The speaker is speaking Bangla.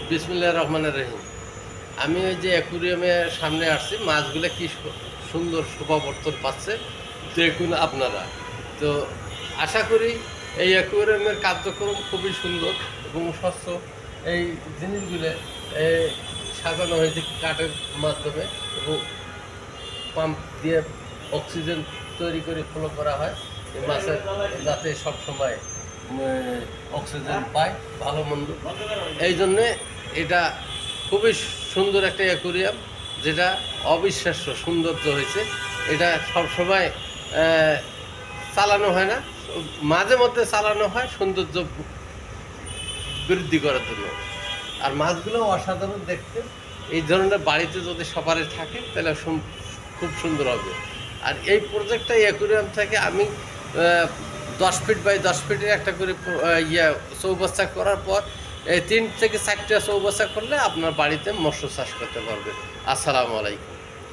বিসমিল্লাহির রহমানির রহিম। আমি ওই যে অ্যাকুরিয়ামের সামনে আসছি, মাছগুলো কি সুন্দর শোভাবর্ধন পাচ্ছে দেখুন আপনারা। তো আশা করি এই অ্যাকুরিয়ামের কার্যক্রম খুবই সুন্দর এবং স্বচ্ছ। এই জিনিসগুলো সাজানো হয়েছে কাঠের মাধ্যমে এবং পাম্প দিয়ে অক্সিজেন তৈরি করে ফলো করা হয় এই মাছের, যাতে সবসময় অক্সিজেন পায় ভালো মন্দ। এই জন্যে এটা খুবই সুন্দর একটা অ্যাকুরিয়াম, যেটা অবিশ্বাস্য সৌন্দর্য হয়েছে। এটা সবসময় চালানো হয় না, মাঝে মধ্যে চালানো হয় সৌন্দর্য বৃদ্ধি করার জন্য। আর মাছগুলো অসাধারণ দেখতে। এই ধরনের বাড়িতে যদি সবারই থাকে তাহলে খুব সুন্দর হবে। আর এই প্রজেক্টটা অ্যাকুরিয়াম থেকে আমি 10 ফিট বাই 10 ফিটের একটা করে চৌবাচ্চা করার পর এই 3 থেকে 4টা চৌবাচ্চা করলে আপনার বাড়িতে মৎস্য চাষ করতে পারবেন। আসসালামু আলাইকুম।